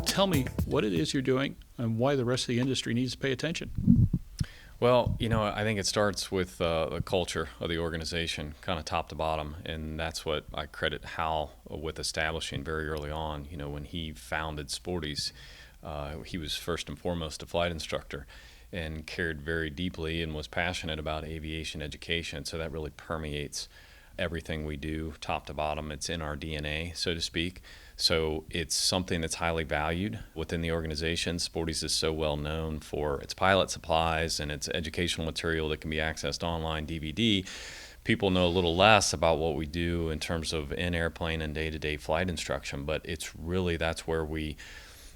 Tell me what it is you're doing and why the rest of the industry needs to pay attention. Well, I think it starts with the culture of the organization, kind of top to bottom, and that's what I credit Hal with establishing very early on. When he founded Sporty's, he was first and foremost a flight instructor and cared very deeply and was passionate about aviation education, so that really permeates everything we do, top to bottom. It's in our DNA, so to speak. So it's something that's highly valued within the organization. Sporty's is so well known for its pilot supplies and its educational material that can be accessed online, DVD. People know a little less about what we do in terms of in-airplane and day-to-day flight instruction, but it's really, that's where we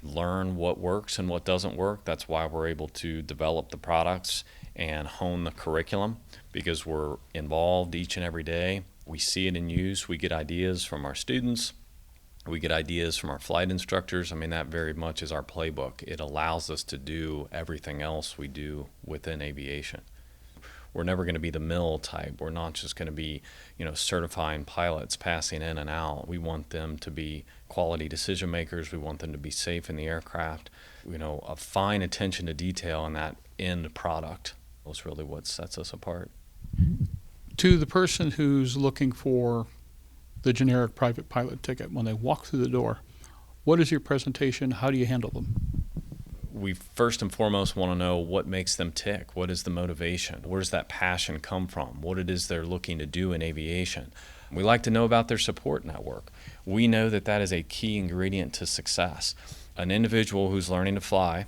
learn what works and what doesn't work. That's why we're able to develop the products and hone the curriculum, because we're involved each and every day. We see it in use. We get ideas from our students. We get ideas from our flight instructors. That very much is our playbook. It allows us to do everything else we do within aviation. We're never going to be the mill type. We're not just going to be, certifying pilots passing in and out. We want them to be quality decision makers. We want them to be safe in the aircraft. A fine attention to detail in that end product is really what sets us apart. To the person who's looking for the generic private pilot ticket, when they walk through the door, what is your presentation? How do you handle them? We first and foremost want to know what makes them tick. What is the motivation? Where does that passion come from? What it is they're looking to do in aviation. We like to know about their support network. We know that is a key ingredient to success. An individual who's learning to fly,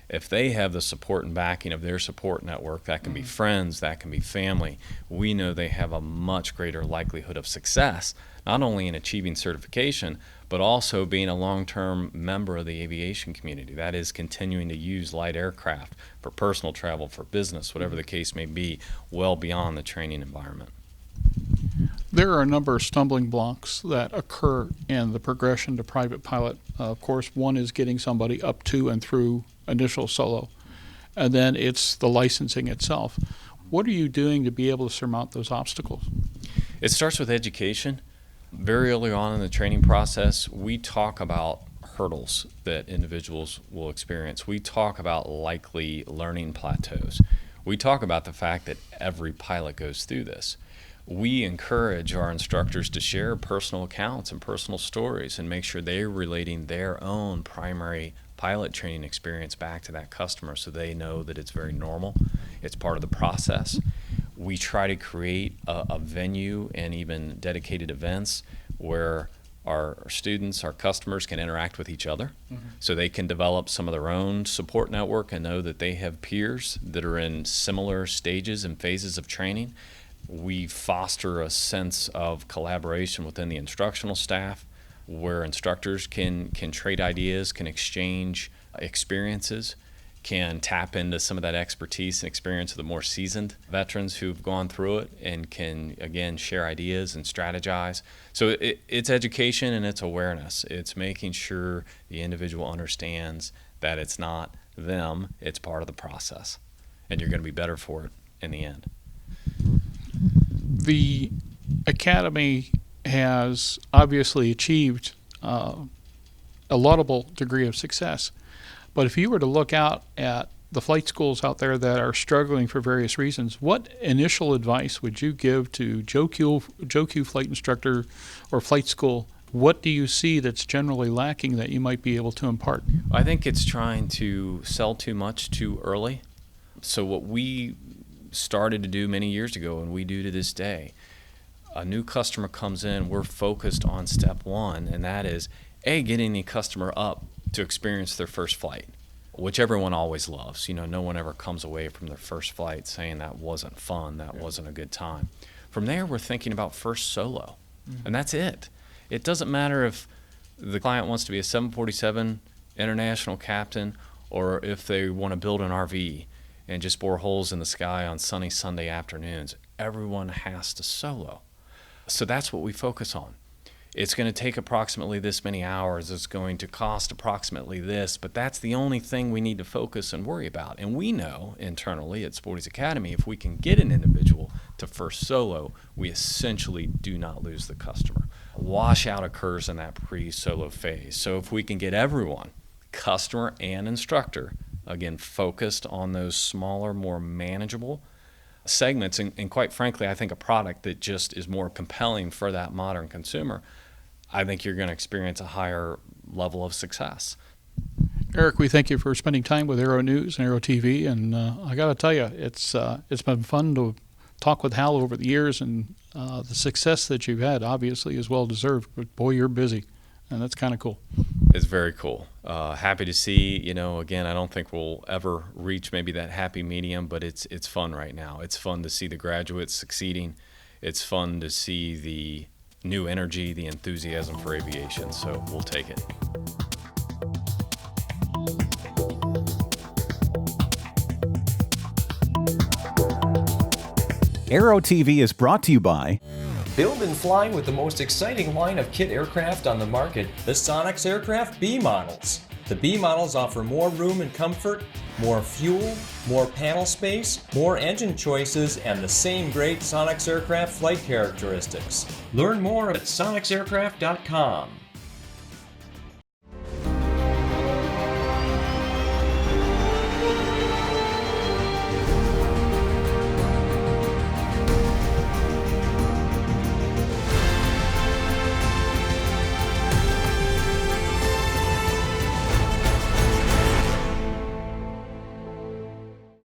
if they have the support and backing of their support network, that can be friends, that can be family, we know they have a much greater likelihood of success, not only in achieving certification, but also being a long-term member of the aviation community. That is, continuing to use light aircraft for personal travel, for business, whatever the case may be, well beyond the training environment. There are a number of stumbling blocks that occur in the progression to private pilot. Of course, one is getting somebody up to and through initial solo, and then it's the licensing itself. What are you doing to be able to surmount those obstacles? It starts with education. Very early on in the training process, we talk about hurdles that individuals will experience. We talk about likely learning plateaus. We talk about the fact that every pilot goes through this. We encourage our instructors to share personal accounts and personal stories and make sure they're relating their own primary pilot training experience back to that customer so they know that it's very normal, it's part of the process. We try to create a venue and even dedicated events where our students, our customers can interact with each other, so they can develop some of their own support network and know that they have peers that are in similar stages and phases of training. We foster a sense of collaboration within the instructional staff, where instructors can trade ideas, can exchange experiences, can tap into some of that expertise and experience of the more seasoned veterans who've gone through it, and can, again, share ideas and strategize. So it's education and it's awareness. It's making sure the individual understands that it's not them, it's part of the process, and you're going to be better for it in the end. The Academy has obviously achieved a laudable degree of success. But if you were to look out at the flight schools out there that are struggling for various reasons, what initial advice would you give to Joe Q flight instructor or flight school? What do you see that's generally lacking that you might be able to impart? I think it's trying to sell too much too early. So what we started to do many years ago, and we do to this day, a new customer comes in, we're focused on step one, and that is, getting the customer up to experience their first flight, which everyone always loves. No one ever comes away from their first flight saying that wasn't fun, that wasn't a good time. From there, we're thinking about first solo, and that's it. It doesn't matter if the client wants to be a 747 international captain or if they want to build an RV and just bore holes in the sky on sunny Sunday afternoons. Everyone has to solo. So that's what we focus on. it's going to take approximately this many hours, it's going to cost approximately this, but that's the only thing we need to focus and worry about. And we know internally at Sporty's Academy, if we can get an individual to first solo, we essentially do not lose the customer. Washout occurs in that pre-solo phase. So if we can get everyone, customer and instructor, again, focused on those smaller, more manageable segments, and quite frankly, I think a product that just is more compelling for that modern consumer, I think you're going to experience a higher level of success. Eric, we thank you for spending time with Aero-News and Aero-TV, and I got to tell you, it's been fun to talk with Hal over the years, and the success that you've had obviously is well deserved, but boy, you're busy, and that's kind of cool. It's very cool. Happy to see, again, I don't think we'll ever reach maybe that happy medium, but it's fun right now. It's fun to see the graduates succeeding. It's fun to see the new energy, the enthusiasm for aviation, so we'll take it. Aero-TV is brought to you by Build and fly with the most exciting line of kit aircraft on the market, the Sonex Aircraft B models. The B models offer more room and comfort, more fuel, more panel space, more engine choices, and the same great Sonex Aircraft flight characteristics. Learn more at sonexaircraft.com.